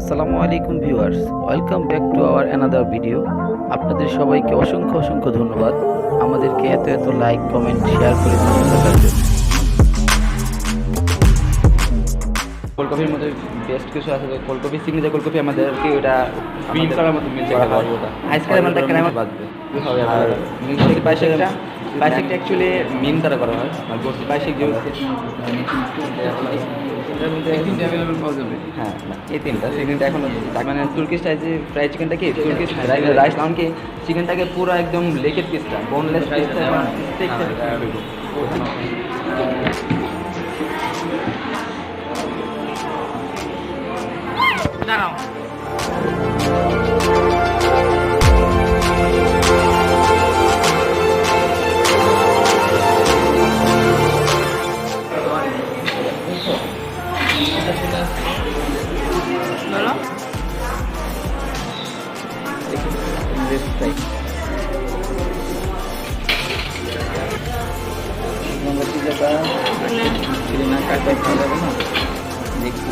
আসসালামু আলাইকুম viewers, welcome back to our another video. আপনাদের সবাইকে অসংখ্য অসংখ্য ধন্যবাদ আমাদেরকে এত এত লাইক কমেন্ট শেয়ার করে পাশে থাকার জন্য। কোল্ড কফির মধ্যে বেস্ট কিছু আছে, cold coffee signature cold coffee আমাদেরকে ওটা মিল করার মতো মিল করা হয় ওটা আইসক্রিম আমাদের কেন বাজবে আর মিল্কশেক বাইশেকটা অ্যাকচুয়ালি মিন দ্বারা করা হয় আর গোস্ত বাইশেক যে অ্যাভেলেবল পাওয়া যাবে। হ্যাঁ এই তিনটা চিকেনটা এখন মানে তুর্কিশ স্টাইলে ফ্রাই চিকেনটা কি তুর্কিশ রাইস এমনকি চিকেনটাকে পুরো একদম লেকের পিসটা বোনলেস পিসটা স্টেক দাঁড়াও না কাটতে খাওয়া যাবে না দেখি।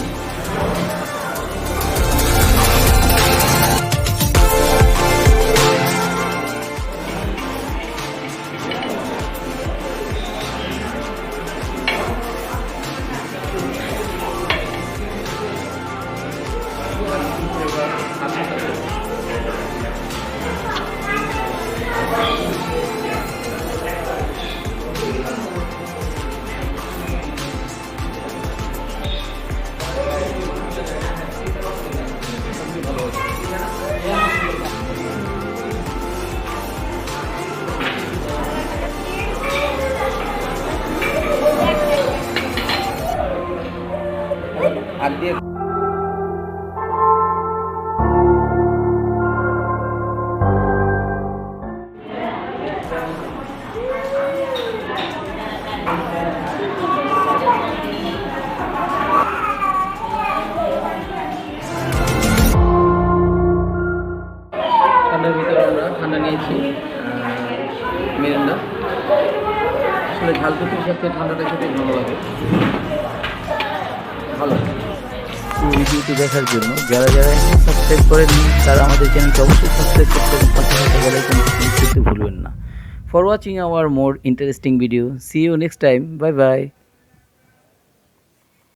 আর দিয়ে ঠান্ডার ভিতরে আমরা ঠান্ডা নিয়েছি মেরিন্ডা। আসলে ঝাল টুকির সাথে ঠান্ডাটা খেতে ভালো লাগে, ভালো। ভিডিওটি দেখার জন্য যারা যারা সাবস্ক্রাইব করেননি তারা আমাদের চ্যানেলকে অবশ্যই সাবস্ক্রাইব করতে এবং পাশে থাকা বেল আইকনটি ক্লিক করতে ভুলবেন না। For watching our more interesting video, see you next time, bye by.